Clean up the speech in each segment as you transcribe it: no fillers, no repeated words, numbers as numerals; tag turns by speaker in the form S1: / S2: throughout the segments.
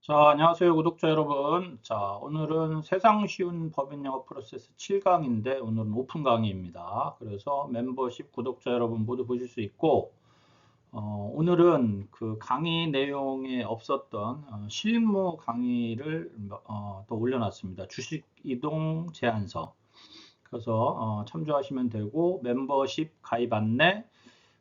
S1: 자, 안녕하세요, 구독자 여러분. 자, 오늘은 세상 쉬운 법인 영어 프로세스 7강인데, 오늘은 오픈 강의입니다. 그래서 멤버십 구독자 여러분 모두 보실 수 있고, 오늘은 그 강의 내용에 없었던 실무 강의를 또 올려놨습니다. 주식 이동 제안서. 그래서 참조하시면 되고, 멤버십 가입 안내,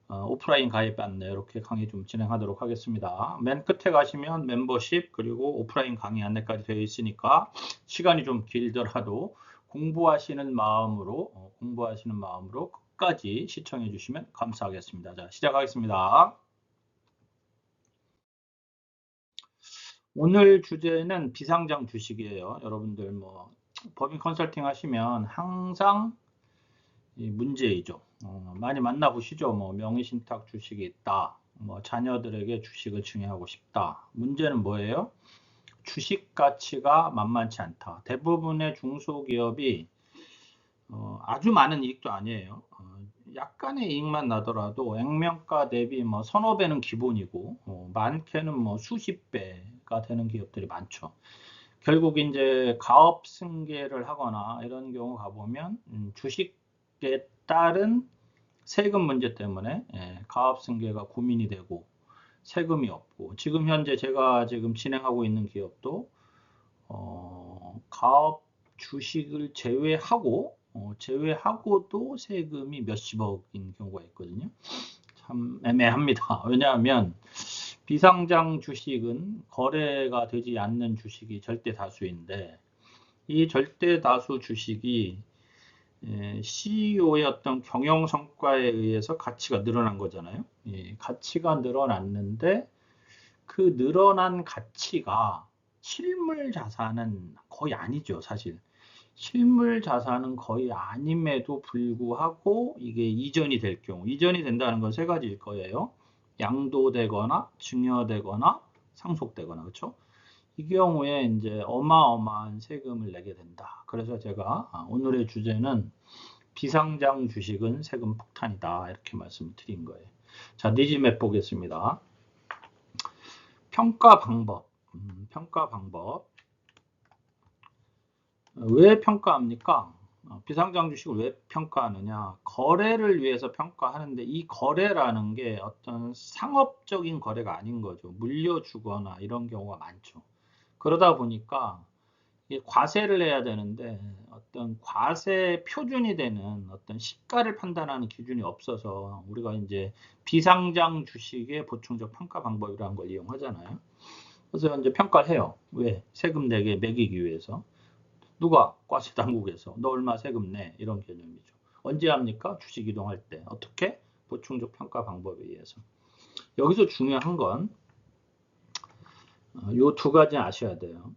S1: 오프라인 가입 안내 이렇게 강의 좀 진행하도록 하겠습니다. 맨 끝에 가시면 멤버십 그리고 오프라인 강의 안내까지 되어 있으니까 시간이 좀 길더라도 공부하시는 마음으로 끝까지 시청해 주시면 감사하겠습니다. 자, 시작하겠습니다. 오늘 주제는 비상장 주식이에요. 여러분들 뭐 법인 컨설팅 하시면 항상 이 문제이죠. 많이 만나보시죠. 뭐 명의신탁 주식이 있다. 뭐 자녀들에게 주식을 증여하고 싶다. 문제는 뭐예요? 주식 가치가 만만치 않다. 대부분의 중소기업이 아주 많은 이익도 아니에요. 약간의 이익만 나더라도 액면가 대비 뭐 서너 배는 기본이고 많게는 뭐 수십 배가 되는 기업들이 많죠. 결국 이제 가업 승계를 하거나 이런 경우 가보면 주식에 따른 세금 문제 때문에 가업 승계가 고민이 되고 세금이 없고 지금 현재 제가 지금 진행하고 있는 기업도 가업 주식을 제외하고도 세금이 몇십억인 경우가 있거든요. 참 애매합니다. 왜냐하면 비상장 주식은 거래가 되지 않는 주식이 절대 다수인데 이 절대 다수 주식이 CEO의 어떤 경영 성과에 의해서 가치가 늘어난 거잖아요. 가치가 늘어났는데 그 늘어난 가치가 실물 자산은 거의 아니죠, 사실. 실물 자산은 거의 아님에도 불구하고 이게 이전이 될 경우, 이전이 된다는 건 세 가지일 거예요. 양도되거나 증여되거나 상속되거나, 그렇죠? 이 경우에 이제 어마어마한 세금을 내게 된다. 그래서 제가 오늘의 주제는 비상장 주식은 세금 폭탄이다. 이렇게 말씀을 드린 거예요. 자, 니즈맵 보겠습니다. 평가 방법. 평가 방법. 왜 평가합니까? 비상장 주식을 왜 평가하느냐? 거래를 위해서 평가하는데 이 거래라는 게 어떤 상업적인 거래가 아닌 거죠. 물려주거나 이런 경우가 많죠. 그러다 보니까 과세를 해야 되는데 어떤 과세 표준이 되는 어떤 시가를 판단하는 기준이 없어서 우리가 이제 비상장 주식의 보충적 평가 방법이라는 걸 이용하잖아요. 그래서 이제 평가를 해요. 왜? 세금 내게 매기기 위해서. 누가? 과세 당국에서. 너 얼마 세금 내? 이런 개념이죠. 언제 합니까? 주식 이동할 때. 어떻게? 보충적 평가 방법에 의해서. 여기서 중요한 건 요 두 가지 아셔야 돼요.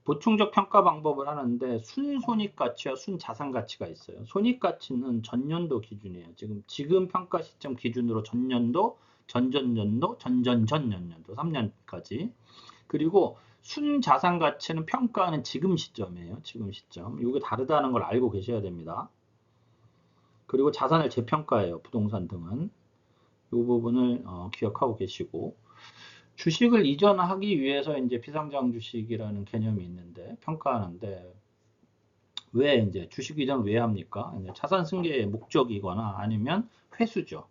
S1: 보충적 평가 방법을 하는데 순손익가치와 순자산가치가 있어요. 손익가치는 전년도 기준이에요. 지금 평가 시점 기준으로 전년도, 전전년도, 전전전년도 3년까지. 그리고 순자산가치는 평가하는 지금 시점이에요. 지금 시점. 이게 다르다는 걸 알고 계셔야 됩니다. 그리고 자산을 재평가해요. 부동산 등은. 이 부분을 기억하고 계시고 주식을 이전하기 위해서 이제 비상장 주식이라는 개념이 있는데 평가하는데 왜 이제 주식 이전을 왜 합니까? 이제 자산 승계의 목적이거나 아니면 회수죠.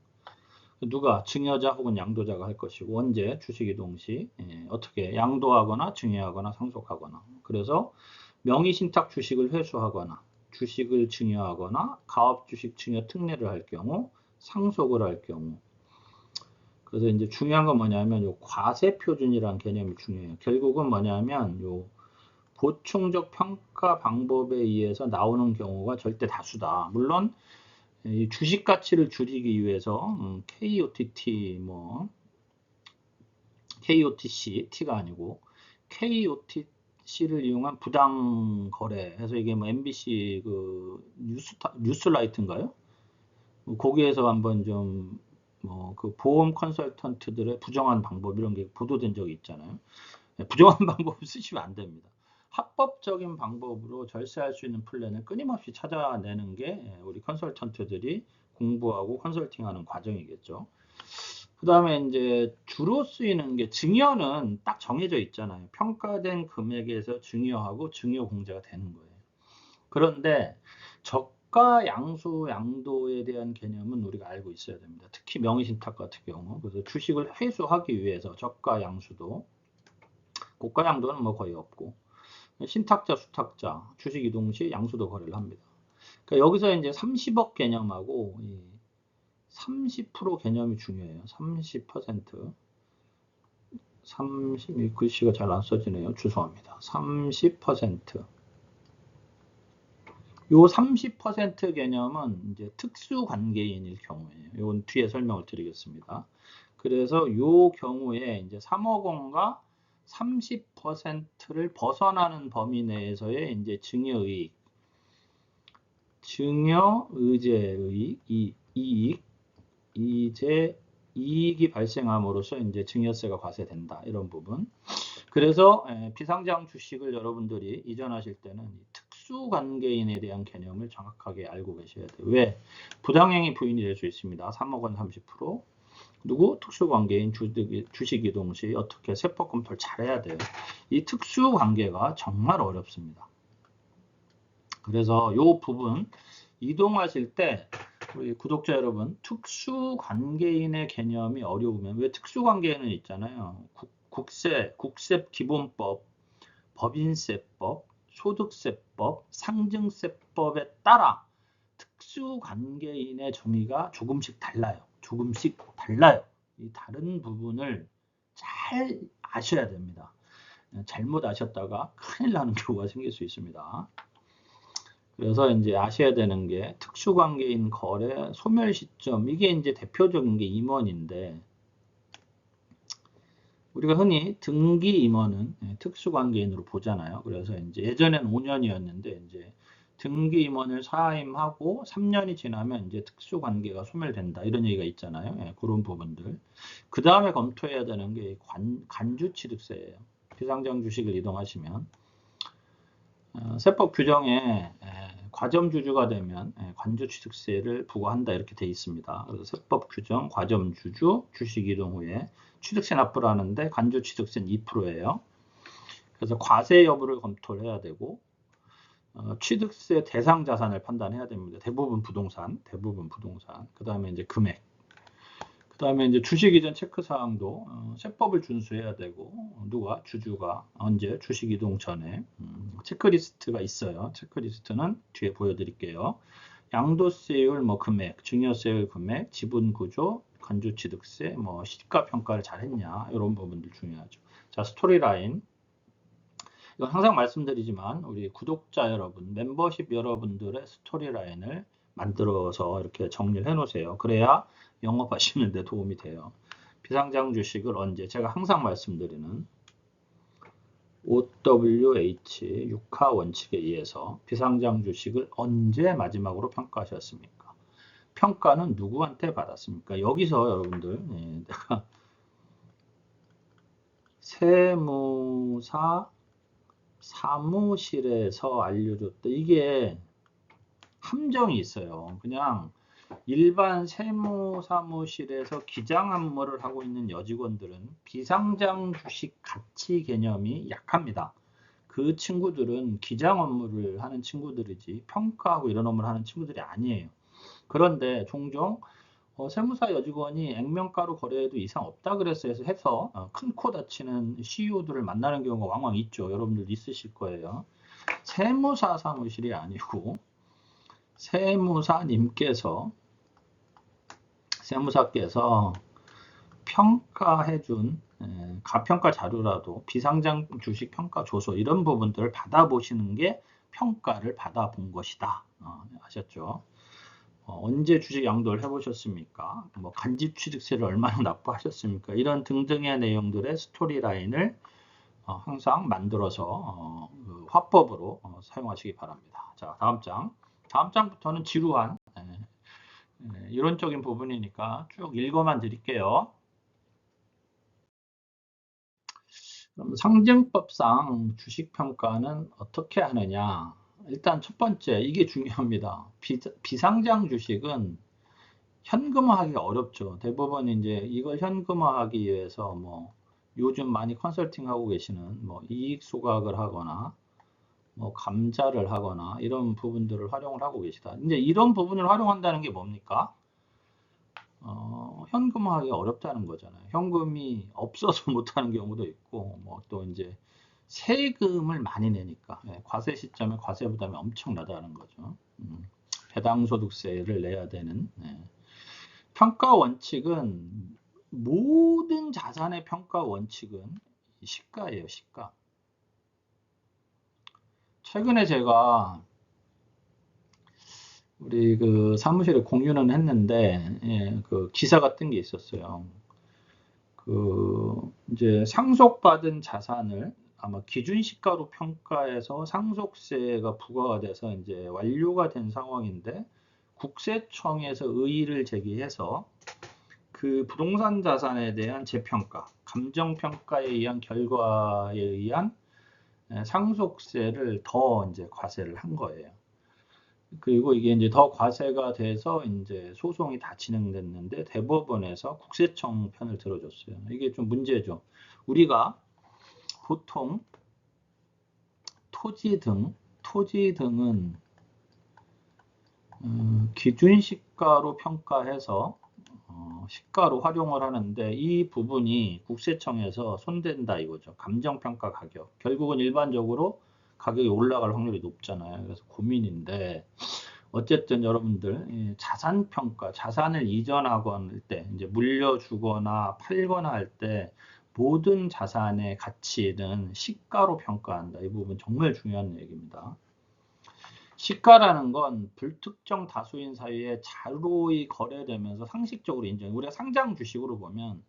S1: 누가 증여자 혹은 양도자가 할 것이고 언제 주식 이동 시 어떻게 양도하거나 증여하거나 상속하거나 그래서 명의 신탁 주식을 회수하거나 주식을 증여하거나 가업 주식 증여 특례를 할 경우 상속을 할 경우 그래서 이제 중요한 건 뭐냐면 요 과세 표준이라는 개념이 중요해요. 결국은 뭐냐면 요 보충적 평가 방법에 의해서 나오는 경우가 절대 다수다. 물론 이 주식 가치를 줄이기 위해서 KOTT 뭐 KOTC T가 아니고 KOTC를 이용한 부당 거래 해서 이게 뭐 MBC 그 뉴스라이트인가요? 거기에서 한번 좀 뭐 그 보험 컨설턴트들의 부정한 방법 이런 게 보도된 적이 있잖아요. 부정한 방법을 쓰시면 안 됩니다. 합법적인 방법으로 절세할 수 있는 플랜을 끊임없이 찾아내는 게 우리 컨설턴트들이 공부하고 컨설팅하는 과정이겠죠. 그 다음에 이제 주로 쓰이는 게 증여는 딱 정해져 있잖아요. 평가된 금액에서 증여하고 증여 공제가 되는 거예요. 그런데 저가 양수 양도에 대한 개념은 우리가 알고 있어야 됩니다. 특히 명의신탁 같은 경우. 그래서 주식을 회수하기 위해서 저가 양수도, 고가 양도는 뭐 거의 없고, 신탁자, 수탁자, 주식 이동 시 양수도 거래를 합니다. 그러니까 여기서 이제 30억 개념하고 30% 개념이 중요해요. 30%. 30, 글씨가 잘 안 써지네요. 죄송합니다. 30%. 요 30% 개념은 이제 특수관계인일 경우에요. 이건 뒤에 설명을 드리겠습니다. 그래서 요 경우에 이제 3억 원과 30%를 벗어나는 범위 내에서의 이제 증여의익, 증여의제의 이익, 이제 이익이 발생함으로써 이제 증여세가 과세된다. 이런 부분. 그래서 비상장 주식을 여러분들이 이전하실 때는 특수관계인에 대한 개념을 정확하게 알고 계셔야 돼요. 왜? 부당행위 부인이 될 수 있습니다. 3억 원 30%. 누구? 특수관계인 주식 이동 시 어떻게 세법 검토를 잘해야 돼요. 이 특수관계가 정말 어렵습니다. 그래서 이 부분 이동하실 때 우리 구독자 여러분, 특수관계인의 개념이 어려우면, 왜 특수관계인은 있잖아요. 국세 기본법, 법인세법, 소득세법, 상증세법에 따라 특수관계인의 정의가 조금씩 달라요. 조금씩 달라요. 이 다른 부분을 잘 아셔야 됩니다. 잘못 아셨다가 큰일 나는 경우가 생길 수 있습니다. 그래서 이제 아셔야 되는 게 특수관계인 거래 소멸 시점, 이게 이제 대표적인 게 임원인데, 우리가 흔히 등기 임원은 특수관계인으로 보잖아요. 그래서 이제 예전엔 5년이었는데 이제 등기 임원을 사임하고 3년이 지나면 이제 특수관계가 소멸된다, 이런 얘기가 있잖아요. 예, 그런 부분들. 그 다음에 검토해야 되는 게 관주취득세예요. 비상장 주식을 이동하시면 세법 규정에 과점주주가 되면 관주취득세를 부과한다, 이렇게 돼 있습니다. 그래서 세법 규정 과점주주 주식 이동 후에 취득세 납부를 하는데 관주취득세는 2%예요. 그래서 과세 여부를 검토를 해야 되고, 취득세 대상 자산을 판단해야 됩니다. 대부분 부동산. 그 다음에 이제 금액. 그 다음에 이제 주식 이전 체크 사항도 세법을 준수해야 되고, 누가? 주주가 언제? 주식 이동 전에. 체크리스트가 있어요. 체크리스트는 뒤에 보여드릴게요. 양도세율, 뭐 금액, 증여세율 금액, 지분 구조, 간주취득세, 뭐 시가 평가를 잘 했냐, 이런 부분들 중요하죠. 자, 스토리라인. 이건 항상 말씀드리지만 우리 구독자 여러분, 멤버십 여러분들의 스토리라인을 만들어서 이렇게 정리를 해 놓으세요. 그래야 영업하시는 데 도움이 돼요. 비상장 주식을 언제? 제가 항상 말씀드리는 OWH 6하 원칙에 의해서 비상장 주식을 언제 마지막으로 평가하셨습니까? 평가는 누구한테 받았습니까? 여기서 여러분들, 내가 세무사 사무실에서 알려줬다. 이게 함정이 있어요. 그냥 일반 세무사무실에서 기장 업무를 하고 있는 여직원들은 비상장 주식 가치 개념이 약합니다. 그 친구들은 기장 업무를 하는 친구들이지 평가하고 이런 업무를 하는 친구들이 아니에요. 그런데 종종 세무사 여직원이 액면가로 거래해도 이상 없다 그랬어요. 해서 큰 코 다치는 CEO들을 만나는 경우가 왕왕 있죠. 여러분들 있으실 거예요. 세무사 사무실이 아니고 세무사께서 평가해준 가평가 자료라도 비상장 주식 평가 조서 이런 부분들을 받아보시는 게 평가를 받아본 것이다. 아셨죠? 언제 주식 양도를 해보셨습니까? 뭐 간집 취득세를 얼마나 납부하셨습니까? 이런 등등의 내용들의 스토리라인을 항상 만들어서 그 화법으로 사용하시기 바랍니다. 자, 다음 장. 다음 장부터는 지루한 이론적인 부분이니까 쭉 읽어만 드릴게요. 그럼 상증법상 주식평가는 어떻게 하느냐? 일단 첫 번째, 이게 중요합니다. 비상장 주식은 현금화하기가 어렵죠. 대부분 이제 이걸 현금화하기 위해서 뭐 요즘 많이 컨설팅 하고 계시는 뭐 이익 소각을 하거나 뭐 감자를 하거나 이런 부분들을 활용을 하고 계시다. 이제 이런 부분을 활용한다는 게 뭡니까? 현금화하기가 어렵다는 거잖아요. 현금이 없어서 못하는 경우도 있고, 뭐 또 이제 세금을 많이 내니까 과세 시점에 과세 부담이 엄청나다는 거죠. 배당소득세를 내야 되는. 평가 원칙은 모든 자산의 평가 원칙은 시가예요, 시가. 최근에 제가 우리 그 사무실에 공유는 했는데 그 기사가 뜬 게 있었어요. 그 이제 상속받은 자산을 아마 기준시가로 평가해서 상속세가 부과가 돼서 이제 완료가 된 상황인데 국세청에서 의의를 제기해서 그 부동산 자산에 대한 재평가, 감정평가에 의한 결과에 의한 상속세를 더 이제 과세를 한 거예요. 그리고 이게 이제 더 과세가 돼서 이제 소송이 다 진행됐는데 대법원에서 국세청 편을 들어줬어요. 이게 좀 문제죠. 우리가 보통 토지 등은 기준 시가로 평가해서 시가로 활용을 하는데 이 부분이 국세청에서 손댄다 이거죠. 감정평가 가격. 결국은 일반적으로 가격이 올라갈 확률이 높잖아요. 그래서 고민인데 어쨌든 여러분들 자산 평가, 자산을 이전하거나 할 때, 이제 물려주거나 팔거나 할 때 모든 자산의 가치는 시가로 평가한다. 이 부분 정말 중요한 얘기입니다. 시가라는 건 불특정 다수인 사이에 자유로이 거래되면서 상식적으로 인정. 우리가 상장 주식으로 보면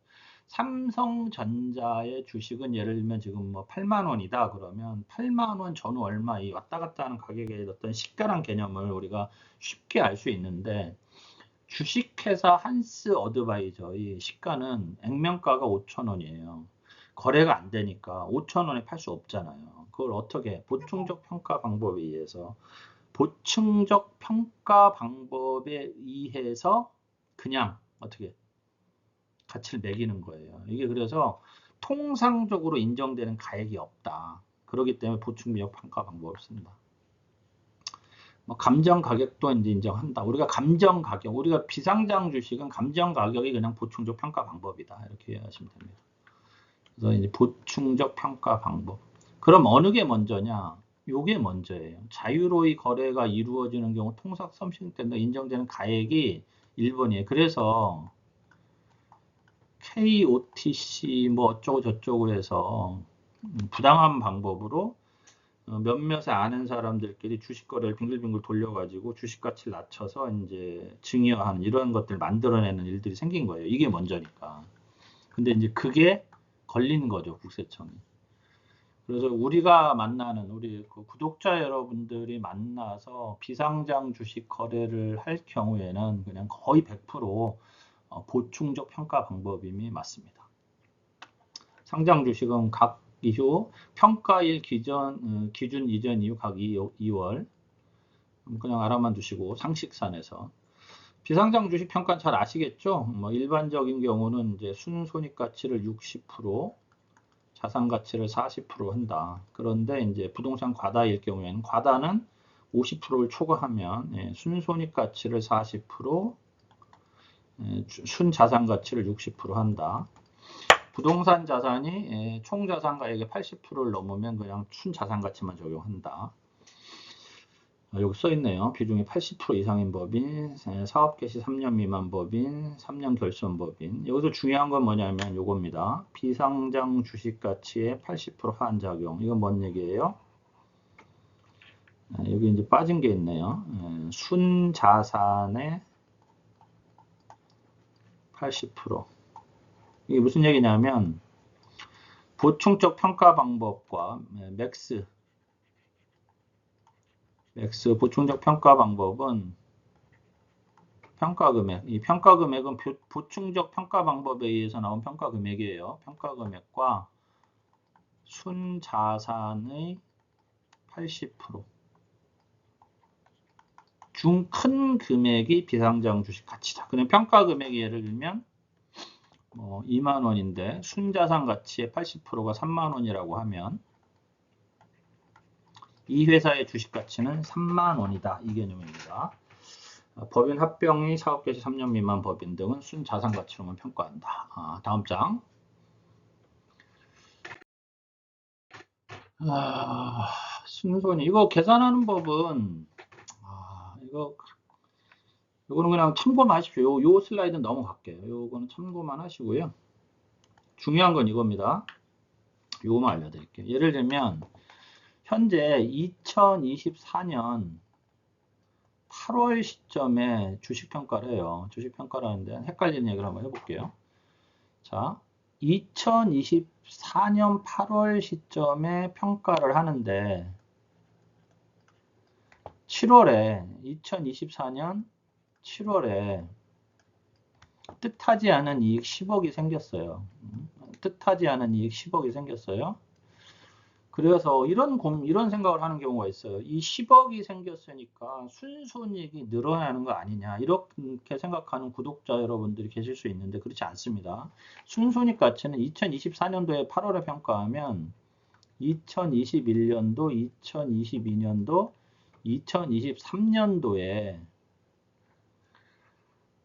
S1: 삼성전자의 주식은 예를 들면 지금 뭐 8만 원이다 그러면 8만 원 전후 얼마 이 왔다 갔다 하는 가격의 어떤 시가란 개념을 우리가 쉽게 알 수 있는데 주식회사 한스 어드바이저의 시가는 액면가가 5천 원이에요. 거래가 안 되니까 5천 원에 팔 수 없잖아요. 그걸 어떻게 보충적 평가 방법에 의해서 보충적 평가 방법에 의해서 그냥 어떻게 가치를 매기는 거예요. 이게 그래서 통상적으로 인정되는 가액이 없다. 그렇기 때문에 보충적 평가 방법을 씁니다. 뭐 감정 가격도 이제 인정한다. 우리가 감정 가격, 우리가 비상장 주식은 감정 가격이 그냥 보충적 평가 방법이다. 이렇게 이해하시면 됩니다. 그래서 이제 보충적 평가 방법. 그럼 어느 게 먼저냐? 요게 먼저예요. 자유로이 거래가 이루어지는 경우 통상 선택된다 인정되는 가액이 1번이에요. 그래서 KOTC 뭐 어쩌고 저쩌고 해서 부당한 방법으로 몇몇의 아는 사람들끼리 주식 거래를 빙글빙글 돌려가지고 주식 가치를 낮춰서 이제 증여하는 이런 것들 만들어내는 일들이 생긴 거예요. 이게 먼저니까. 근데 이제 그게 걸리는 거죠, 국세청이. 그래서 우리가 만나는 우리 그 구독자 여러분들이 만나서 비상장 주식 거래를 할 경우에는 그냥 거의 100% 보충적 평가 방법임이 맞습니다. 상장 주식은 각 이후 평가일 기준 이전 이후 각 2월 그냥 알아만 두시고 상식선에서 비상장 주식 평가 잘 아시겠죠? 뭐 일반적인 경우는 이제 순손익가치를 60% 자산 가치를 40% 한다. 그런데 이제 부동산 과다일 경우에는 과다는 50%를 초과하면 순손익 가치를 40%, 순자산 가치를 60% 한다. 부동산 자산이 총 자산가액의 80%를 넘으면 그냥 순자산 가치만 적용한다. 여기 써 있네요. 비중이 80% 이상인 법인, 사업 개시 3년 미만 법인, 3년 결손 법인. 여기서 중요한 건 뭐냐면 요겁니다. 비상장 주식 가치의 80% 하한 작용. 이건 뭔 얘기예요? 여기 이제 빠진 게 있네요. 순자산의 80%. 이게 무슨 얘기냐면 보충적 평가 방법과 맥스 보충적 평가 방법은 평가 금액. 이 평가 금액은 보충적 평가 방법에 의해서 나온 평가 금액이에요. 평가 금액과 순자산의 80% 중 큰 금액이 비상장 주식 가치다. 그럼 평가 금액이 예를 들면 2만 원인데 순자산 가치의 80%가 3만 원이라고 하면 이 회사의 주식 가치는 3만 원이다. 이 개념입니다. 법인 합병이 사업 개시 3년 미만 법인 등은 순자산 가치로만 평가한다. 다음 장. 순손이 이거 계산하는 법은 이거는 그냥 참고만 하십시오. 요 슬라이드는 넘어갈게요. 요거는 참고만 하시고요. 중요한 건 이겁니다. 요거만 알려드릴게요. 예를 들면 현재 2024년 8월 시점에 주식평가를 해요. 주식평가를 하는데 헷갈리는 얘기를 한번 해볼게요. 자, 2024년 8월 시점에 평가를 하는데 2024년 7월에 뜻하지 않은 이익 10억이 생겼어요. 뜻하지 않은 이익 10억이 생겼어요. 그래서 이런 생각을 하는 경우가 있어요. 이 10억이 생겼으니까 순손익이 늘어나는 거 아니냐 이렇게 생각하는 구독자 여러분들이 계실 수 있는데 그렇지 않습니다. 순손익 가치는 2024년도에 8월에 평가하면 2021년도, 2022년도, 2023년도에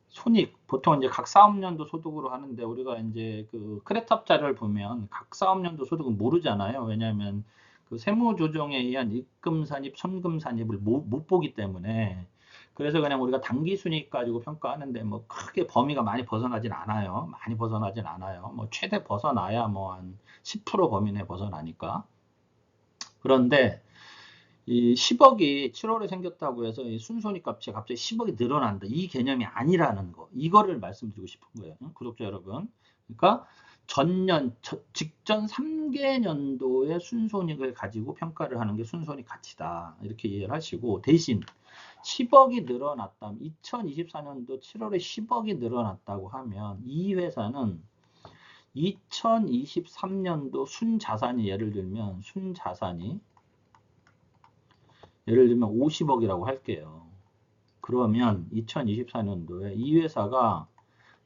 S1: 손익, 보통 이제 각 사업년도 소득으로 하는데 우리가 이제 그 크레탑 자료를 보면 각 사업년도 소득은 모르잖아요. 왜냐하면 그 세무조정에 의한 입금산입, 선금산입을 못 보기 때문에 그래서 그냥 우리가 당기순이익 가지고 평가하는데 뭐 크게 범위가 많이 벗어나진 않아요. 많이 벗어나진 않아요. 뭐 최대 벗어나야 뭐 한 10% 범위 내 벗어나니까. 그런데 이 10억이 7월에 생겼다고 해서 이 순손익 값이 갑자기 10억이 늘어난다. 이 개념이 아니라는 거. 이거를 말씀드리고 싶은 거예요. 구독자 여러분. 그러니까 직전 3개년도의 순손익을 가지고 평가를 하는 게 순손익 가치다. 이렇게 이해를 하시고 대신 10억이 늘어났다. 2024년도 7월에 10억이 늘어났다고 하면 이 회사는 2023년도 순자산이 예를 들면 예를 들면 50억이라고 할게요. 그러면 2024년도에 이 회사가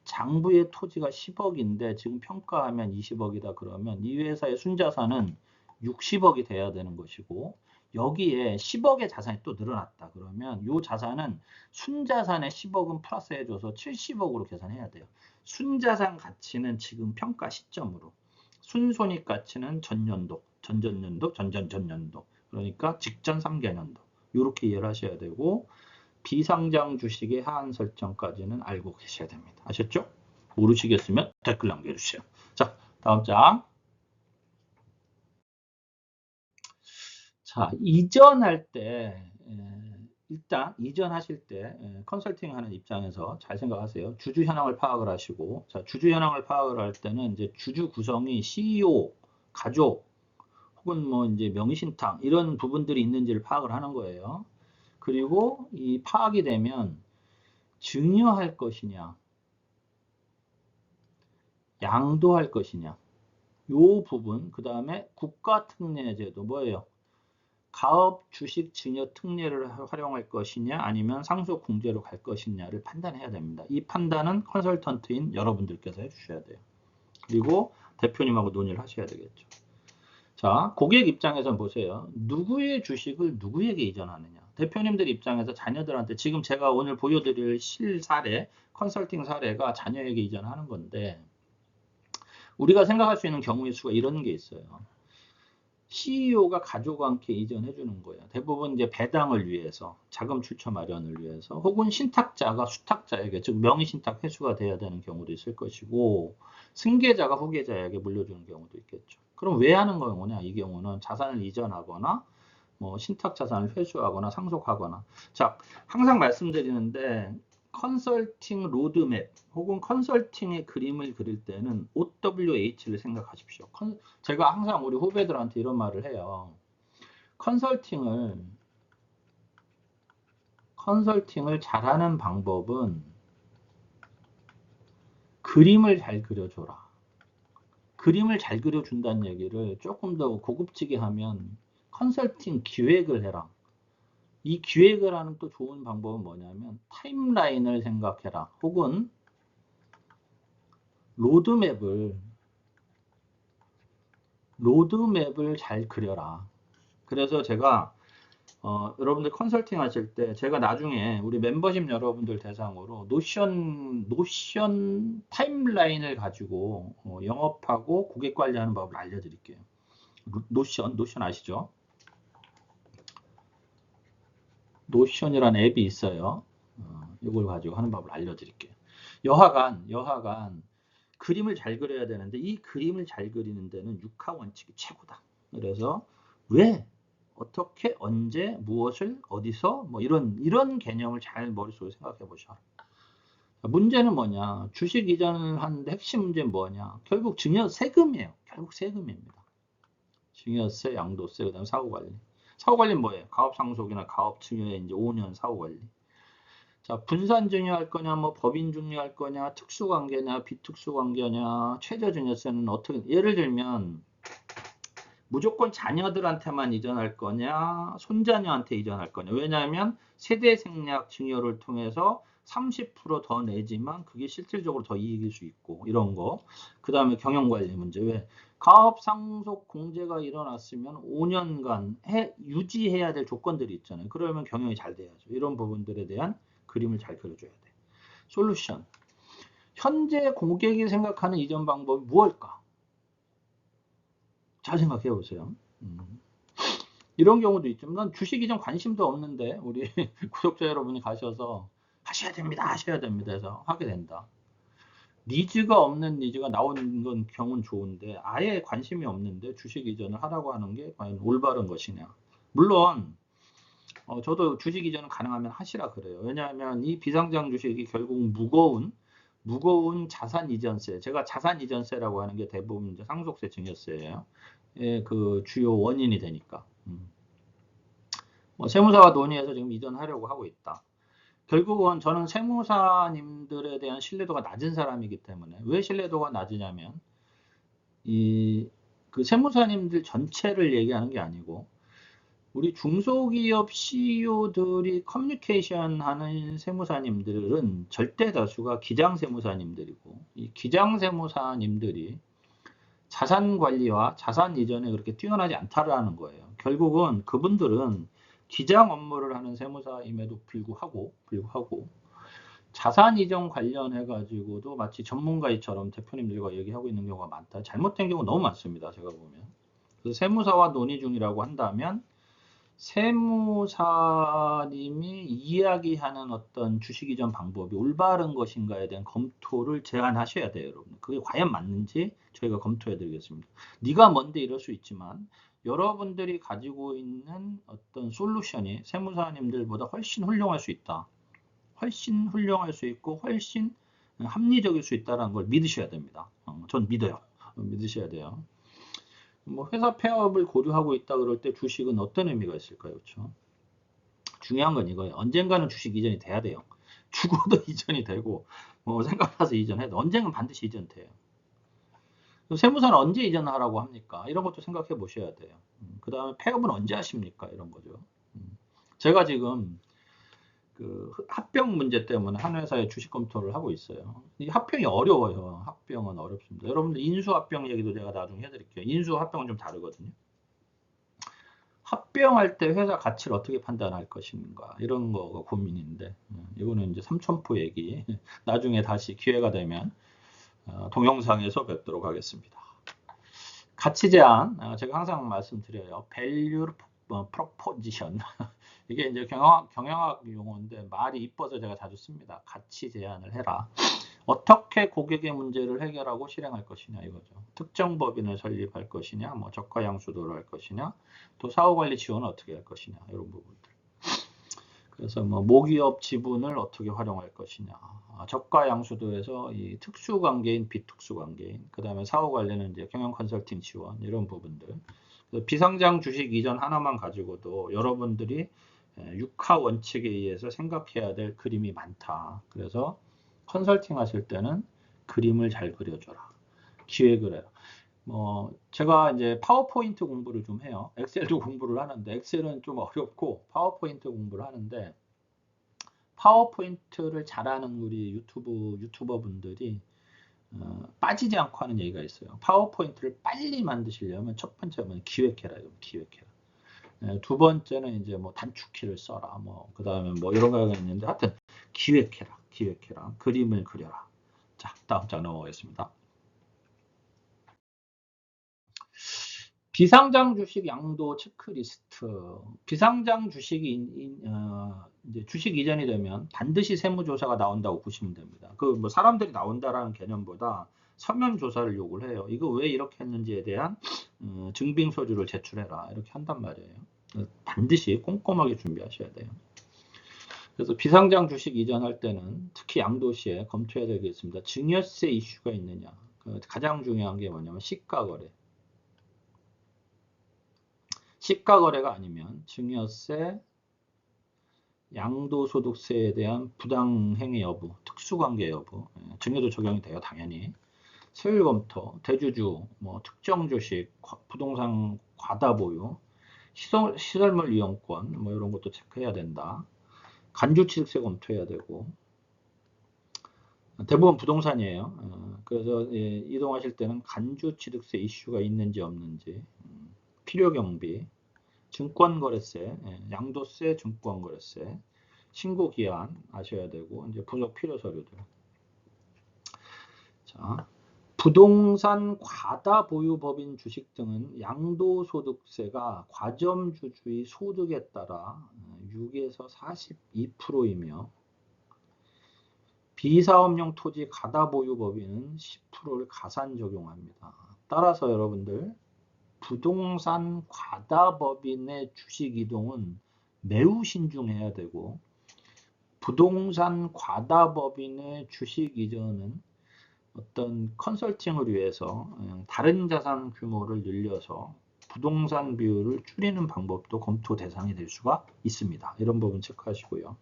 S1: 장부의 토지가 10억인데 지금 평가하면 20억이다 그러면 이 회사의 순자산은 60억이 돼야 되는 것이고 여기에 10억의 자산이 또 늘어났다 그러면 이 자산은 순자산의 10억은 플러스 해줘서 70억으로 계산해야 돼요. 순자산 가치는 지금 평가 시점으로 순손익 가치는 전년도, 전전년도, 전전전년도 그러니까 직전 3개년도 이렇게 이해를 하셔야 되고 비상장 주식의 하한 설정까지는 알고 계셔야 됩니다. 아셨죠? 모르시겠으면 댓글 남겨주세요. 자, 다음 장. 자, 이전할 때 일단 이전하실 때 컨설팅 하는 입장에서 잘 생각하세요. 주주 현황을 파악을 하시고 자, 주주 현황을 파악을 할 때는 이제 주주 구성이 CEO, 가족 혹은 뭐 이제 명의신탁 이런 부분들이 있는지를 파악을 하는 거예요. 그리고 이 파악이 되면 증여할 것이냐, 양도할 것이냐, 요 부분, 그 다음에 국가특례제도 뭐예요? 가업 주식 증여 특례를 활용할 것이냐, 아니면 상속공제로 갈 것이냐를 판단해야 됩니다. 이 판단은 컨설턴트인 여러분들께서 해주셔야 돼요. 그리고 대표님하고 논의를 하셔야 되겠죠. 자, 고객 입장에서 보세요. 누구의 주식을 누구에게 이전하느냐. 대표님들 입장에서 자녀들한테 지금 제가 오늘 보여드릴 실사례, 컨설팅 사례가 자녀에게 이전하는 건데 우리가 생각할 수 있는 경우의 수가 이런 게 있어요. CEO가 가족한테 이전해 주는 거예요. 대부분 이제 배당을 위해서, 자금 출처 마련을 위해서, 혹은 신탁자가 수탁자에게, 즉 명의신탁 회수가 돼야 되는 경우도 있을 것이고, 승계자가 후계자에게 물려주는 경우도 있겠죠. 그럼 왜 하는 경우냐? 이 경우는 자산을 이전하거나, 뭐 신탁 자산을 회수하거나 상속하거나. 자, 항상 말씀드리는데 컨설팅 로드맵 혹은 컨설팅의 그림을 그릴 때는 OWH를 생각하십시오. 제가 항상 우리 후배들한테 이런 말을 해요. 컨설팅을 잘하는 방법은 그림을 잘 그려줘라. 그림을 잘 그려준다는 얘기를 조금 더 고급지게 하면 컨설팅 기획을 해라. 이 기획을 하는 또 좋은 방법은 뭐냐면 타임라인을 생각해라. 혹은 로드맵을 잘 그려라. 그래서 제가 여러분들 컨설팅 하실 때 제가 나중에 우리 멤버십 여러분들 대상으로 노션 타임라인을 가지고 영업하고 고객 관리하는 법을 알려드릴게요. 노션 아시죠? 노션이라는 앱이 있어요. 이걸 가지고 하는 법을 알려드릴게요. 여하간 그림을 잘 그려야 되는데 이 그림을 잘 그리는 데는 육하 원칙이 최고다. 그래서 왜, 어떻게, 언제, 무엇을, 어디서 뭐 이런 개념을 잘 머릿속에 생각해 보셔. 문제는 뭐냐? 주식 이전을 하는데 핵심 문제는 뭐냐? 결국 세금이에요. 결국 세금입니다. 증여세, 양도세, 그다음 사후관리. 사후관리는 뭐예요? 가업상속이나 가업증여에 이제 5년 사후관리. 자, 분산 증여할 거냐, 뭐 법인 증여할 거냐, 특수관계냐, 비특수관계냐, 최저증여세는 어떻게, 예를 들면 무조건 자녀들한테만 이전할 거냐, 손자녀한테 이전할 거냐. 왜냐하면 세대 생략 증여를 통해서 30%더 내지만 그게 실질적으로 더 이익일 수 있고 이런 거. 그 다음에 경영관리 문제. 왜? 가업 상속 공제가 일어났으면 5년간 유지해야 될 조건들이 있잖아요. 그러면 경영이 잘 돼야죠. 이런 부분들에 대한 그림을 잘 그려줘야 돼. 솔루션. 현재 고객이 생각하는 이전 방법이 무엇일까? 잘 생각해 보세요. 이런 경우도 있지만 난 주식 이전 관심도 없는데 우리 구독자 여러분이 가셔서 하셔야 됩니다 해서 하게 된다. 니즈가 없는 니즈가 나오는 건 경우는 좋은데 아예 관심이 없는데 주식 이전을 하라고 하는 게 과연 올바른 것이냐. 물론 저도 주식 이전은 가능하면 하시라 그래요. 왜냐하면 이 비상장 주식이 결국 무거운 자산 이전세, 제가 자산 이전세라고 하는 게 대부분 이제 상속세 증여세예요. 예, 그 주요 원인이 되니까. 세무사와 논의해서 지금 이전하려고 하고 있다. 결국은 저는 세무사님들에 대한 신뢰도가 낮은 사람이기 때문에, 왜 신뢰도가 낮으냐면 그 세무사님들 전체를 얘기하는 게 아니고 우리 중소기업 CEO들이 커뮤니케이션 하는 세무사님들은 절대 다수가 기장 세무사님들이고, 이 기장 세무사님들이 자산 관리와 자산 이전에 그렇게 뛰어나지 않다라는 거예요. 결국은 그분들은 기장 업무를 하는 세무사임에도 불구하고 자산 이전 관련해 가지고도 마치 전문가처럼 대표님들과 얘기하고 있는 경우가 많다. 잘못된 경우 너무 많습니다. 제가 보면. 그래서 세무사와 논의 중이라고 한다면 세무사님이 이야기하는 어떤 주식 이전 방법이 올바른 것인가에 대한 검토를 제안하셔야 돼요, 여러분. 그게 과연 맞는지 저희가 검토해 드리겠습니다. 네가 뭔데 이럴 수 있지만 여러분들이 가지고 있는 어떤 솔루션이 세무사님들보다 훨씬 훌륭할 수 있다. 훨씬 훌륭할 수 있고 훨씬 합리적일 수 있다는 걸 믿으셔야 됩니다. 전 믿어요. 믿으셔야 돼요. 뭐 회사 폐업을 고려하고 있다 그럴 때 주식은 어떤 의미가 있을까요? 그렇죠? 중요한 건 이거예요. 언젠가는 주식 이전이 돼야 돼요. 죽어도 이전이 되고 뭐 생각나서 이전해도 언젠간 반드시 이전돼요. 세무사는 언제 이전하라고 합니까? 이런 것도 생각해 보셔야 돼요. 그 다음에 폐업은 언제 하십니까? 이런 거죠. 제가 지금 그 합병 문제 때문에 한 회사에 주식 검토를 하고 있어요. 이 합병이 어려워요. 합병은 어렵습니다. 여러분들 인수합병 얘기도 제가 나중에 해드릴게요. 인수합병은 좀 다르거든요. 합병할 때 회사 가치를 어떻게 판단할 것인가 이런 거가 고민인데 이거는 이제 삼천포 얘기 나중에 다시 기회가 되면 동영상에서 뵙도록 하겠습니다. 가치 제한 제가 항상 말씀드려요. value proposition 이게 이제 경영학 용어인데 말이 이뻐서 제가 자주 씁니다. 가치 제한을 해라. 어떻게 고객의 문제를 해결하고 실행할 것이냐 이거죠. 특정 법인을 설립할 것이냐, 뭐 저가 양수도를 할 것이냐, 또 사후관리 지원을 어떻게 할 것이냐 이런 부분들. 그래서 뭐 모기업 지분을 어떻게 활용할 것이냐, 저가 양수도에서 이 특수관계인, 비특수관계인, 그 다음에 사후관리는 이제 경영 컨설팅 지원 이런 부분들. 비상장 주식 이전 하나만 가지고도 여러분들이 육하 원칙에 의해서 생각해야 될 그림이 많다. 그래서 컨설팅 하실 때는 그림을 잘 그려줘라. 기획을 해요. 제가 이제 파워포인트 공부를 좀 해요. 엑셀도 공부를 하는데, 엑셀은 좀 어렵고, 파워포인트 공부를 하는데, 파워포인트를 잘하는 우리 유튜버 분들이, 빠지지 않고 하는 얘기가 있어요. 파워포인트를 빨리 만드시려면 첫 번째는 기획해라. 기획해라. 두 번째는 이제 뭐 단축키를 써라. 그 다음에 뭐 이런 거가 있는데, 하여튼, 기획해라. 기획해라. 그림을 그려라. 자, 다음 장 넘어가겠습니다. 비상장 주식 양도 체크리스트. 비상장 주식이 이제 주식 이전이 되면 반드시 세무조사가 나온다고 보시면 됩니다. 그 뭐 사람들이 나온다라는 개념보다 서면 조사를 요구를 해요. 이거 왜 이렇게 했는지에 대한 증빙 서류를 제출해라. 이렇게 한단 말이에요. 반드시 꼼꼼하게 준비하셔야 돼요. 그래서 비상장 주식 이전할 때는 특히 양도시에 검토해야 되겠습니다. 증여세 이슈가 있느냐. 가장 중요한 게 뭐냐면 시가거래. 시가거래가 아니면 증여세, 양도소득세에 대한 부당행위 여부, 특수관계 여부, 증여도 적용이 돼요, 당연히. 세율 검토, 대주주, 뭐 특정 주식, 부동산 과다 보유, 시설물 이용권, 뭐 이런 것도 체크해야 된다. 간주취득세 검토해야 되고, 대부분 부동산이에요. 그래서 이동하실 때는 간주취득세 이슈가 있는지 없는지, 필요경비, 증권거래세, 양도세, 증권거래세, 신고기한 아셔야 되고, 이제 부속 필요 서류들. 자, 부동산 과다 보유 법인 주식 등은 양도소득세가 과점주주의 소득에 따라 6에서 42%이며 비사업용 토지 과다 보유 법인은 10%를 가산 적용합니다. 따라서 여러분들 부동산 과다 법인의 주식 이동은 매우 신중해야 되고 부동산 과다 법인의 주식 이전은 어떤 컨설팅을 위해서 다른 자산 규모를 늘려서 부동산 비율을 줄이는 방법도 검토 대상이 될 수가 있습니다. 이런 부분 체크하시고요.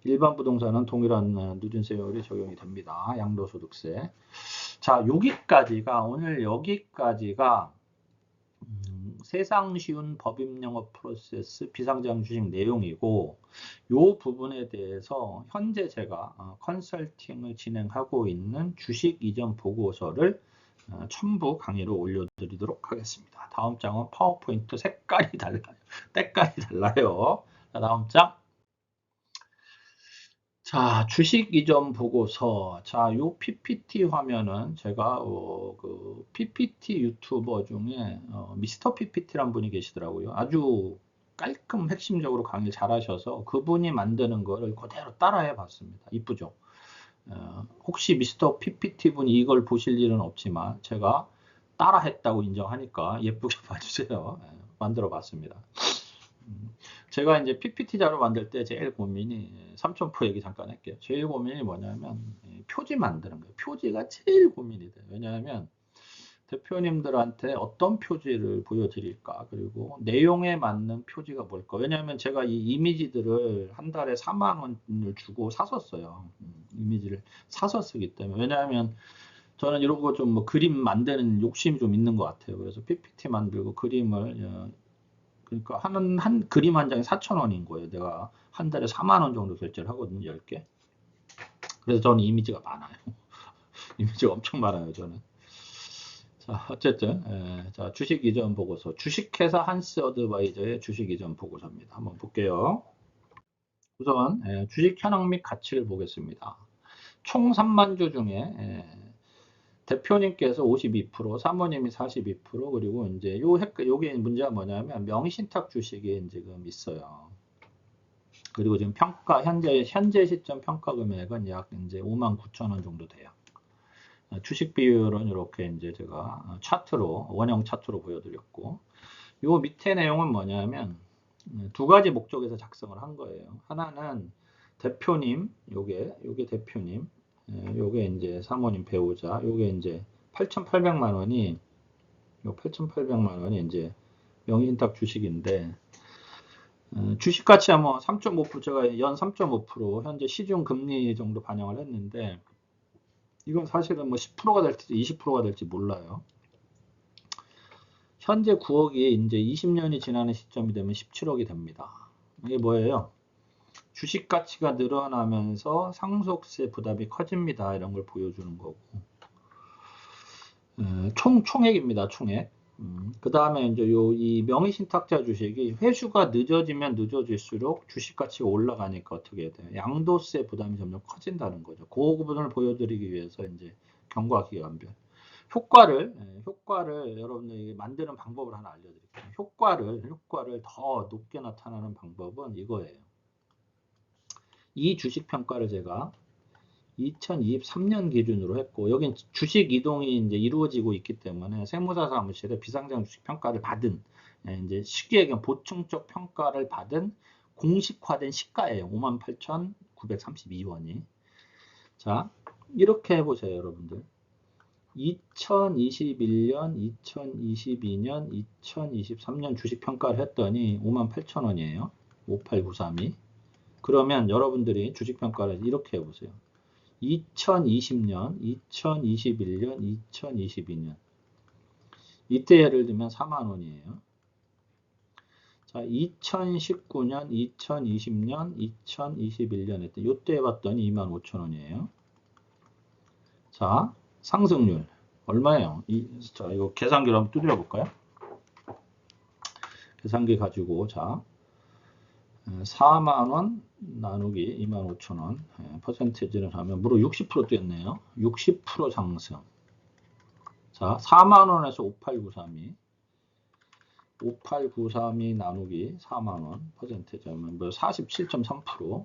S1: 일반 부동산은 동일한 누진세율이 적용이 됩니다. 양도소득세. 자, 오늘 여기까지가 세상 쉬운 법인영업 프로세스 비상장 주식 내용이고 이 부분에 대해서 현재 제가 컨설팅을 진행하고 있는 주식 이전 보고서를 첨부 강의로 올려드리도록 하겠습니다. 다음 장은 파워포인트 색깔이 달라요. 때깔이 달라요. 자, 다음 장. 자, 주식 이전 보고서. 자, 요 PPT 화면은 제가 그 PPT 유튜버 중에 미스터 PPT란 분이 계시더라고요. 아주 깔끔 핵심적으로 강의 잘하셔서 그분이 만드는 거를 그대로 따라해 봤습니다. 이쁘죠? 혹시 미스터 PPT 분이 이걸 보실 일은 없지만 제가 따라했다고 인정하니까 예쁘게 봐주세요. 만들어 봤습니다. 제가 이제 PPT 자료 만들 때 제일 고민이 삼천포 얘기 잠깐 할게요. 제일 고민이 뭐냐면 표지 만드는 거예요. 표지가 제일 고민이 돼요. 왜냐하면 대표님들한테 어떤 표지를 보여드릴까 그리고 내용에 맞는 표지가 뭘까. 왜냐하면 제가 이 이미지들을 한 달에 4만 원을 주고 샀었어요. 이미지를 사서 쓰기 때문에. 왜냐하면 저는 이런 거 좀 뭐 그림 만드는 욕심이 좀 있는 것 같아요. 그래서 PPT 만들고 그림을 그러니까 한 그림 한 장에 4,000원인 거예요. 내가 한 달에 4만 원 정도 결제를 하거든요. 10개. 그래서 저는 이미지가 많아요. 이미지가 엄청 많아요. 저는. 자, 어쨌든 자, 주식 이전 보고서. 주식회사 한스 어드바이저의 주식 이전 보고서입니다. 한번 볼게요. 우선 주식 현황 및 가치를 보겠습니다. 총 3만 주 중에 대표님께서 52%, 사모님이 42%, 그리고 이제 요게 문제가 뭐냐면 명의신탁 주식이 지금 있어요. 그리고 지금 현재 시점 평가 금액은 약 이제 59,000원 정도 돼요. 주식 비율은 이렇게 이제 제가 원형 차트로 보여드렸고, 요 밑에 내용은 뭐냐면 두 가지 목적에서 작성을 한 거예요. 하나는 대표님, 요게 대표님, 요게 이제 사모님 배우자, 요게 이제 8,800만 원이, 요 8,800만 원이 이제 명의신탁 주식인데, 주식 가치야 뭐 3.5%, 제가 연 3.5% 현재 시중 금리 정도 반영을 했는데, 이건 사실은 뭐 10%가 될지 20%가 될지 몰라요. 현재 9억이 이제 20년이 지나는 시점이 되면 17억이 됩니다. 이게 뭐예요? 주식 가치가 늘어나면서 상속세 부담이 커집니다. 이런 걸 보여주는 거고. 총액입니다. 총액. 그 다음에 이제 이 명의신탁자 주식이 회수가 늦어지면 늦어질수록 주식 가치가 올라가니까 어떻게 돼요? 양도세 부담이 점점 커진다는 거죠. 그 부분을 보여드리기 위해서 이제 경과기간별 효과를 여러분들이 만드는 방법을 하나 알려드릴게요. 효과를 더 높게 나타나는 방법은 이거예요. 이 주식 평가를 제가 2023년 기준으로 했고, 여긴 주식 이동이 이제 이루어지고 있기 때문에 세무사 사무실에 비상장 주식 평가를 받은, 이제 쉽게 얘기하면 보충적 평가를 받은 공식화된 시가예요. 58,932원이. 자, 이렇게 해보세요, 여러분들. 2021년, 2022년, 2023년 주식 평가를 했더니 58,000원이에요. 58932. 그러면 여러분들이 주식 평가를 이렇게 해보세요. 2020년, 2021년, 2022년. 이때 예를 들면 4만원이에요. 자, 2019년, 2020년, 2021년 했더니 이때 해봤더니 25,000원이에요. 자, 상승률 얼마예요? 자, 이거 계산기를 한번 두드려 볼까요? 계산기 가지고 자 4만원 나누기 25,000원 퍼센테이지를 하면 무려 60% 뛰었네요. 60% 상승. 자, 4만원에서 58932 58932 나누기 4만원 퍼센테이지 하면 47.3%.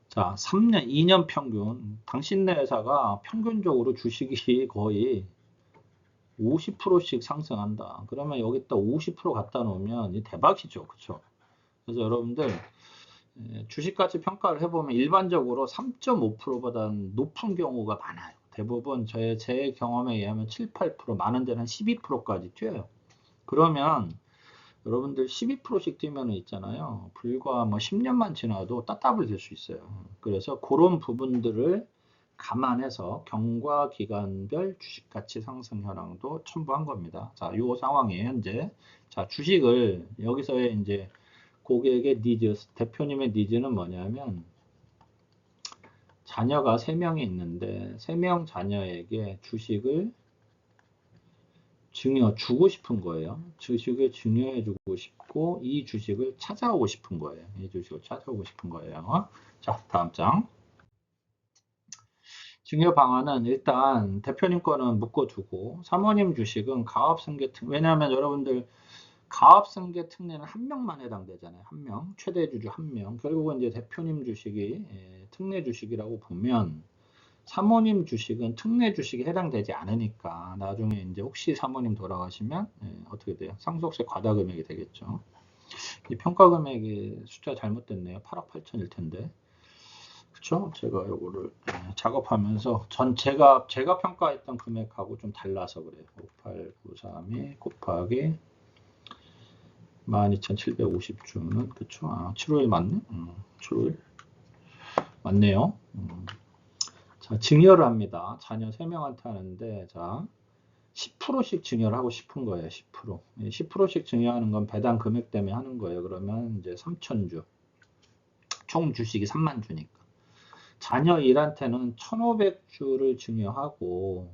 S1: 자, 3년, 2년 평균. 당신네 회사가 평균적으로 주식이 거의 50%씩 상승한다. 그러면 여기다 50% 갖다 놓으면 대박이죠. 그쵸? 그래서 여러분들 주식가치 평가를 해보면 일반적으로 3.5%보다는 높은 경우가 많아요. 대부분 제 경험에 의하면 7, 8%, 많은 데는 한 12%까지 뛰어요. 그러면 여러분들 12%씩 뛰면 있잖아요. 불과 뭐 10년만 지나도 따따블 될 수 있어요. 그래서 그런 부분들을 감안해서 경과기간별 주식가치 상승 현황도 첨부한 겁니다. 자, 요 상황이에요, 현재. 자, 주식을 여기서의 이제 고객의 니즈, 대표님의 니즈는 뭐냐면 자녀가 3명이 있는데 3명 자녀에게 주식을 주고 싶은 거예요. 주식을 증여해 주고 싶고 이 주식을 찾아오고 싶은 거예요. 이 주식을 찾아오고 싶은 거예요. 자, 다음 장. 증여 방안은 일단 대표님 거는 묶어두고 사모님 주식은 가압승계 특 왜냐하면 여러분들 가압승계 특례는 한 명만 해당되잖아요. 한 명, 최대 주주 한 명. 결국은 이제 대표님 주식이 특례 주식이라고 보면 사모님 주식은 특례 주식에 해당되지 않으니까 나중에 이제 혹시 사모님 돌아가시면 어떻게 돼요? 상속세 과다 금액이 되겠죠. 이 평가 금액이 숫자 잘못됐네요. 8억 8천일 텐데. 그쵸? 제가 요거를 작업하면서 제가 평가했던 금액하고 좀 달라서 그래요. 58932 곱하기 12,750주는 그쵸? 아, 7월 맞네? 7월 맞네요. 자, 증여를 합니다. 자녀 3명한테 하는데 자 10%씩 증여를 하고 싶은 거예요. 10%. 10%씩 증여하는 건 배당 금액 때문에 하는 거예요. 그러면 이제 3,000주. 총 주식이 3만 주니까. 자녀 1한테는 1,500주를 증여하고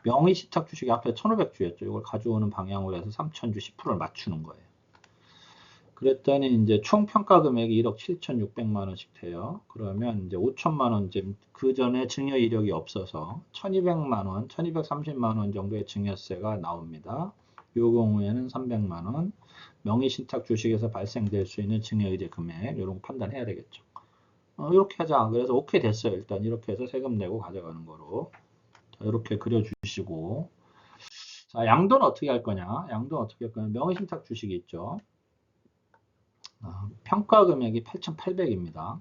S1: 명의신탁 주식이 앞에 1,500주였죠. 이걸 가져오는 방향으로 해서 3,000주 10%를 맞추는 거예요. 그랬더니 이제 총 평가 금액이 1억 7,600만 원씩 돼요. 그러면 이제 5천만 원, 이제 그 전에 증여 이력이 없어서 1,200만 원, 1,230만 원 정도의 증여세가 나옵니다. 이 경우에는 300만 원, 명의신탁 주식에서 발생될 수 있는 증여의제 금액 이런 거 판단해야 되겠죠. 이렇게 하자. 그래서 오케이 됐어요. 일단 이렇게 해서 세금 내고 가져가는 거로. 자, 이렇게 그려주시고. 자, 양도는 어떻게 할 거냐? 양도는 어떻게 할 거냐? 명의신탁 주식이 있죠. 평가 금액이 8,800입니다.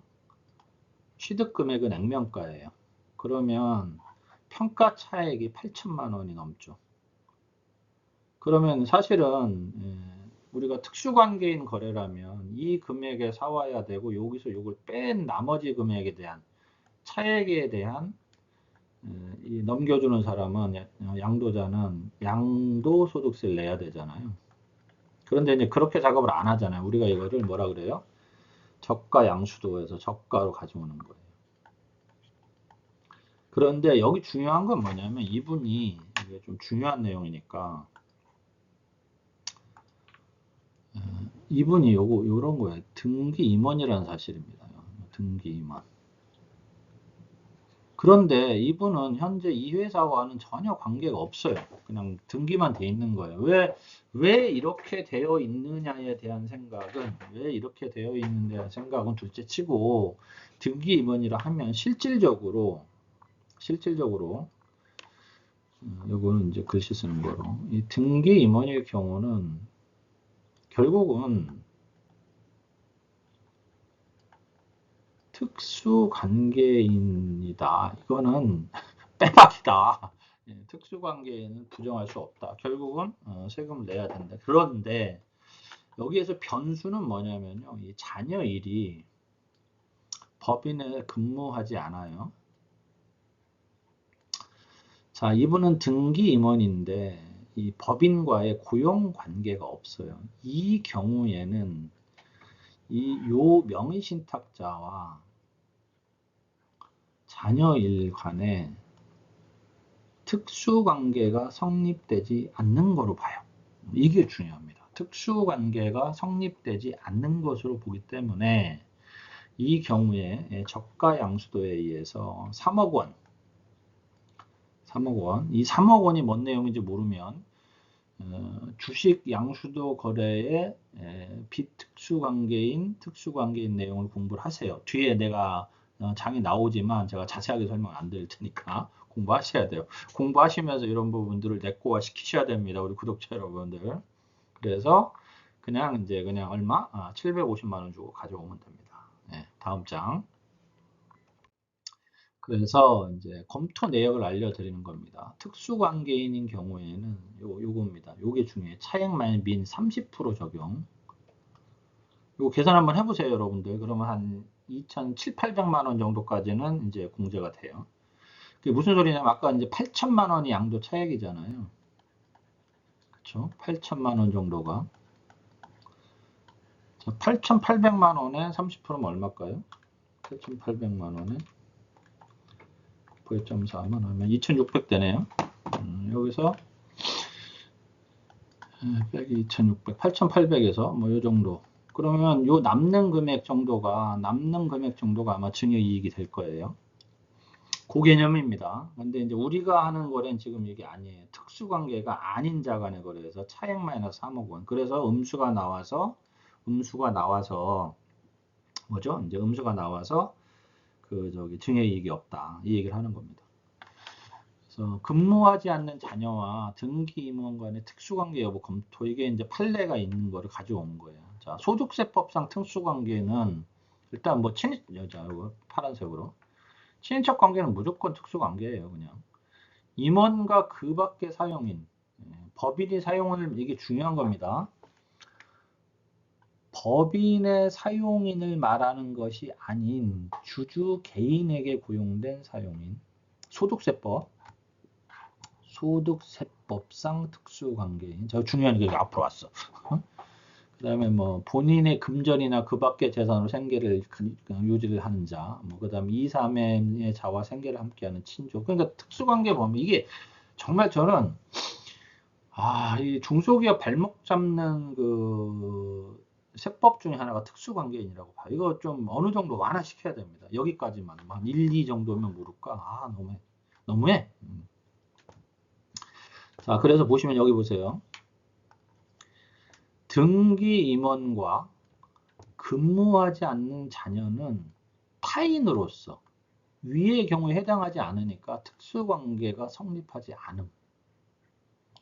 S1: 취득 금액은 액면가예요. 그러면 평가 차액이 8천만 원이 넘죠. 그러면 사실은 우리가 특수관계인 거래라면 이 금액에 사와야 되고 여기서 이걸 뺀 나머지 금액에 대한 차액에 대한 이 넘겨주는 사람은 양도자는 양도소득세를 내야 되잖아요. 그런데 이제 그렇게 작업을 안 하잖아요. 우리가 이거를 뭐라 그래요? 저가 양수도에서 저가로 가져오는 거예요. 그런데 여기 중요한 건 뭐냐면 이분이 이게 좀 중요한 내용이니까 이분이 요런 거예요. 등기 임원이라는 사실입니다. 등기 임원. 그런데 이분은 현재 이 회사와는 전혀 관계가 없어요. 그냥 등기만 돼 있는 거예요. 왜 이렇게 되어 있느냐에 대한 생각은, 왜 이렇게 되어 있는데 대한 생각은 둘째 치고, 등기 임원이라 하면 실질적으로, 요거는 이제 글씨 쓰는 거로, 이 등기 임원일 경우는 결국은 특수관계인이다. 이거는 빼박이다. 특수관계인은 부정할 수 없다. 결국은 세금을 내야 된다. 그런데 여기에서 변수는 뭐냐면요. 이 자녀일이 법인에 근무하지 않아요. 자, 이분은 등기 임원인데 이 법인과의 고용 관계가 없어요. 이 경우에는 요 명의신탁자와 자녀일 간에 특수관계가 성립되지 않는 거로 봐요. 이게 중요합니다. 특수관계가 성립되지 않는 것으로 보기 때문에 이 경우에 저가 양수도에 의해서 3억 원, 이 3억 원이 뭔 내용인지 모르면 주식 양수도 거래의 비특수관계인 특수관계인 내용을 공부를 하세요. 뒤에 내가 장이 나오지만 제가 자세하게 설명 안 드릴 테니까 공부하셔야 돼요. 공부하시면서 이런 부분들을 내꼬아 시키셔야 됩니다. 우리 구독자 여러분들. 그래서 그냥 얼마? 750만 원 주고 가져오면 됩니다. 네, 다음 장. 그래서 이제 검토 내역을 알려드리는 겁니다. 특수관계인인 경우에는 요겁니다. 요게 중요해요. 차액만 민 30% 적용. 요거 계산 한번 해보세요, 여러분들. 그러면 한 2,700~800만 원 정도까지는 이제 공제가 돼요. 그게 무슨 소리냐면 아까 이제 8천만 원이 양도 차액이잖아요. 그쵸? 8천만 원 정도가. 자, 8,800만 원에 30%면 얼마일까요? 8,800만 원에 9.4만 하면 2,600 되네요. 여기서 빼기 2,600, 8,800에서 뭐 요 정도. 그러면 요 남는 금액 정도가 아마 증여이익이 될 거예요. 그 개념입니다. 근데 이제 우리가 하는 거는 지금 이게 아니에요. 특수관계가 아닌 자 간의 거래에서 차액 마이너스 3억 원. 그래서 음수가 나와서 뭐죠? 이제 음수가 나와서 증여이익이 없다. 이 얘기를 하는 겁니다. 그래서 근무하지 않는 자녀와 등기 임원 간의 특수관계 여부 검토, 이게 이제 판례가 있는 거를 가져온 거예요. 자, 소득세법상 특수관계는 일단 뭐 여자 이거 파란색으로 친인척 관계는 무조건 특수관계예요. 그냥 임원과 그 밖의 사용인, 법인이 사용을, 이게 중요한 겁니다. 법인의 사용인을 말하는 것이 아닌 주주 개인에게 고용된 사용인. 소득세법상 특수관계인. 저 중요한 게 앞으로 왔어. 그 다음에 뭐 본인의 금전이나 그 밖의 재산으로 생계를 유지를 하는 자, 뭐 그 다음에 2, 3의 자와 생계를 함께하는 친족. 그러니까 특수관계 보면 이게 정말 저는 이 중소기업 발목 잡는 그 세법 중에 하나가 특수관계인이라고 봐요. 이거 좀 어느 정도 완화시켜야 됩니다. 여기까지만 한 1, 2 정도면 모를까? 너무해. 자, 그래서 보시면 여기 보세요. 등기 임원과 근무하지 않는 자녀는 타인으로서 위의 경우에 해당하지 않으니까 특수관계가 성립하지 않음.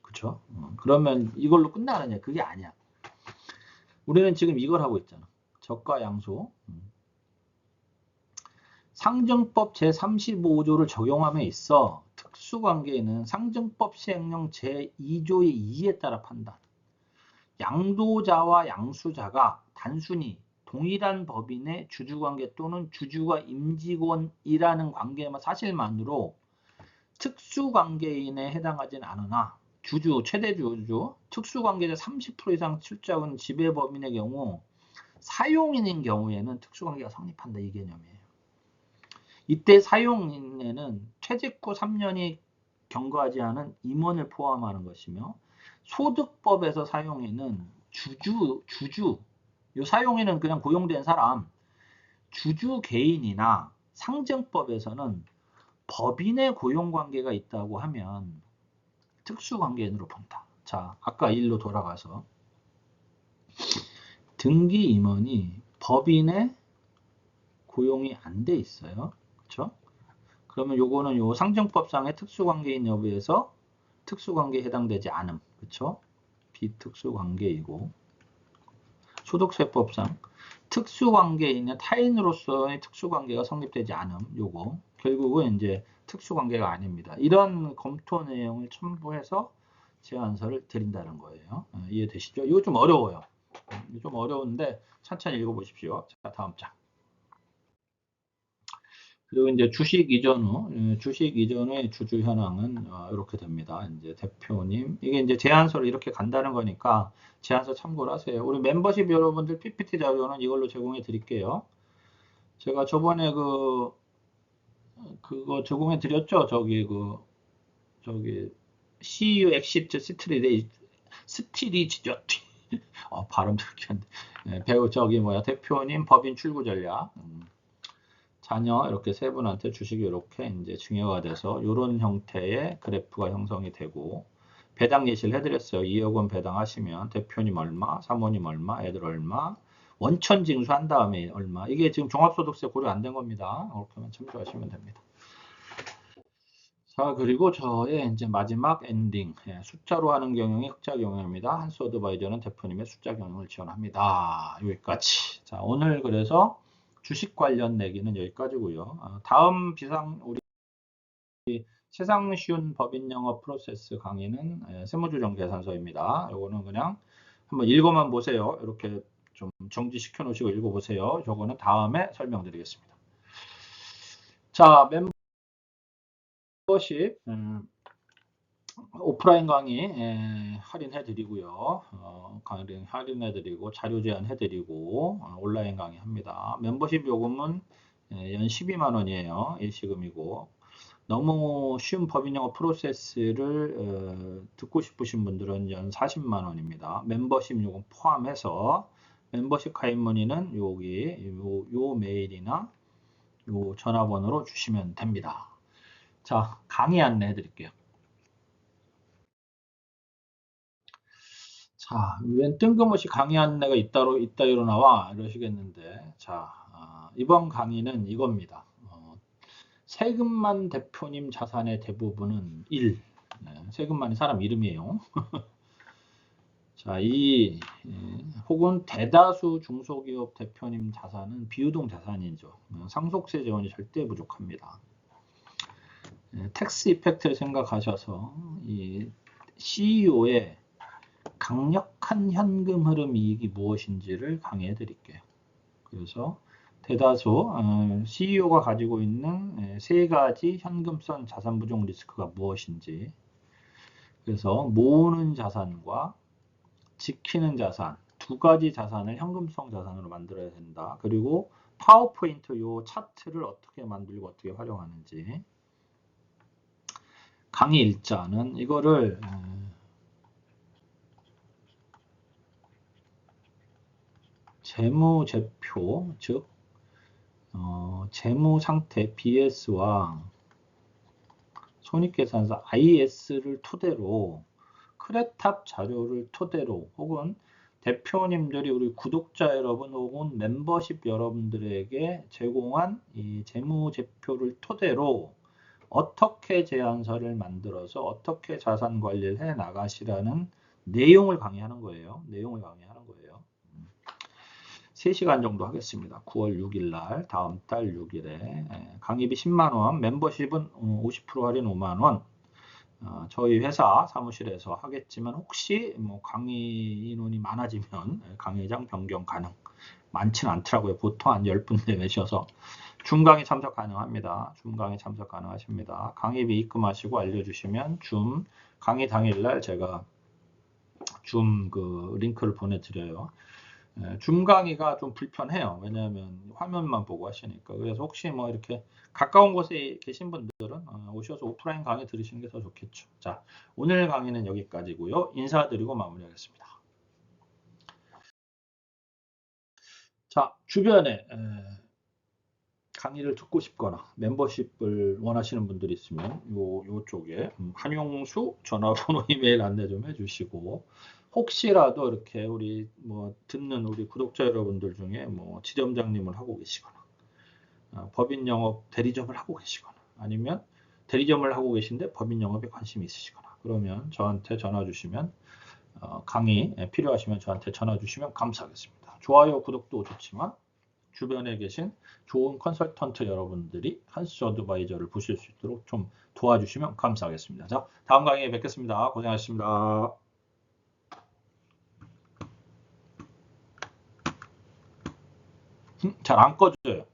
S1: 그쵸? 그러면 이걸로 끝나느냐? 그게 아니야. 우리는 지금 이걸 하고 있잖아. 저가 양수. 상증법 제35조를 적용함에 있어 특수관계에는 상증법 시행령 제2조의 2에 따라 판단. 양도자와 양수자가 단순히 동일한 법인의 주주관계 또는 주주가 임직원이라는 관계만 사실만으로 특수관계인에 해당하진 않으나 주주, 최대 주주, 특수관계자 30% 이상 출자한 지배법인의 경우 사용인인 경우에는 특수관계가 성립한다, 이 개념이에요. 이때 사용인에는 퇴직 후 3년이 경과하지 않은 임원을 포함하는 것이며 소득법에서 사용인은 주주, 이 사용인은 그냥 고용된 사람, 주주 개인이나 상증법에서는 법인의 고용관계가 있다고 하면 특수관계인으로 본다. 자, 아까 일로 돌아가서 등기 임원이 법인의 고용이 안 돼 있어요. 그렇죠? 그러면 요거는 요 상증법상의 특수관계인 여부에서 특수관계에 해당되지 않음. 그렇죠? 비특수관계이고 소득세법상 특수관계인은 타인으로서의 특수관계가 성립되지 않음. 요거 결국은 이제 특수관계가 아닙니다. 이런 검토 내용을 첨부해서 제안서를 드린다는 거예요. 이해되시죠? 이거 좀 어려워요. 좀 어려운데 천천히 읽어보십시오. 자, 다음 장. 그리고 이제 주식 이전 후의 주주 현황은 이렇게 됩니다. 이제 대표님, 이게 이제 제안서를 이렇게 간다는 거니까 제안서 참고를 하세요. 우리 멤버십 여러분들 PPT 자료는 이걸로 제공해 드릴게요. 제가 저번에 그거 제공해 드렸죠. 저기 CU 엑시트 스트리지죠. 발음 그렇게 한데 배우 대표님 법인 출구 전략. 자녀 이렇게 세 분한테 주식이 이렇게 이제 증여가 돼서 이런 형태의 그래프가 형성이 되고 배당 예시를 해드렸어요. 2억 원 배당하시면 대표님 얼마, 사모님 얼마, 애들 얼마, 원천 징수한 다음에 얼마. 이게 지금 종합소득세 고려 안 된 겁니다. 이렇게만 참조하시면 됩니다. 자, 그리고 저의 이제 마지막 엔딩. 숫자로 하는 경영이 흑자 경영입니다. 한수 어드바이저는 대표님의 숫자 경영을 지원합니다. 여기까지. 자, 오늘 그래서 주식 관련 내기는 여기까지고요. 다음 우리 세상 쉬운 법인 영업 프로세스 강의는 세무조정 계산서입니다. 요거는 그냥 한번 읽어만 보세요. 이렇게 좀 정지시켜 놓으시고 읽어보세요. 요거는 다음에 설명드리겠습니다. 자, 멤버십 오프라인 강의 할인해 드리고요. 할인해 드리고 자료 제안해 드리고 온라인 강의 합니다. 멤버십 요금은 연 12만 원이에요. 일시금이고 너무 쉬운 법인 영업 프로세스를 듣고 싶으신 분들은 연 40만 원입니다. 멤버십 요금 포함해서 멤버십 가입 문의는 여기 요 메일이나 요 전화번호로 주시면 됩니다. 자, 강의 안내해 드릴게요. 자, 웬 뜬금없이 강의 안내가 이따위로 나와 이러시겠는데, 자, 이번 강의는 이겁니다. 세금만 대표님 자산의 대부분은 1. 세금만이 사람 이름이에요. 자, 혹은 대다수 중소기업 대표님 자산은 비유동 자산이죠. 상속세 재원이 절대 부족합니다. 텍스 이펙트를 생각하셔서 이 CEO의 강력한 현금 흐름 이익이 무엇인지를 강의해 드릴게요. 그래서 대다수 CEO가 가지고 있는 세 가지 현금성 자산 부족 리스크가 무엇인지, 그래서 모으는 자산과 지키는 자산 두 가지 자산을 현금성 자산으로 만들어야 된다. 그리고 파워포인트 요 차트를 어떻게 만들고 어떻게 활용하는지. 강의 일자는 이거를 재무제표, 즉 재무상태 BS와 손익계산서 IS를 토대로 크레탑 자료를 토대로 혹은 대표님들이 우리 구독자 여러분 혹은 멤버십 여러분들에게 제공한 이 재무제표를 토대로 어떻게 제안서를 만들어서 어떻게 자산 관리를 해 나가시라는 내용을 강의하는 거예요. 3시간 정도 하겠습니다. 9월 6일 날, 다음 달 6일에 강의비 10만 원, 멤버십은 50% 할인 5만 원. 저희 회사 사무실에서 하겠지만 혹시 뭐 강의 인원이 많아지면 강의장 변경 가능. 많지는 않더라고요. 보통 한 10분 내외셔서 줌 강의 참석 가능합니다. 줌 강의 참석 가능하십니다. 강의비 입금하시고 알려주시면 줌 강의 당일날 제가 줌 그 링크를 보내드려요. 줌 강의가 좀 불편해요. 왜냐하면 화면만 보고 하시니까. 그래서 혹시 뭐 이렇게 가까운 곳에 계신 분들은 오셔서 오프라인 강의 들으시는 게 더 좋겠죠. 자, 오늘 강의는 여기까지고요. 인사드리고 마무리하겠습니다. 자, 주변에 강의를 듣고 싶거나 멤버십을 원하시는 분들이 있으면 요쪽에 한용수 전화번호 이메일 안내 좀 해주시고, 혹시라도 이렇게 우리 뭐 듣는 우리 구독자 여러분들 중에 뭐 지점장님을 하고 계시거나 법인 영업 대리점을 하고 계시거나 아니면 대리점을 하고 계신데 법인 영업에 관심이 있으시거나 그러면 저한테 전화 주시면 강의 필요하시면 저한테 전화 주시면 감사하겠습니다. 좋아요, 구독도 좋지만 주변에 계신 좋은 컨설턴트 여러분들이 한스 어드바이저를 보실 수 있도록 좀 도와주시면 감사하겠습니다. 자, 다음 강의에 뵙겠습니다. 고생하셨습니다. 잘 안 꺼져요.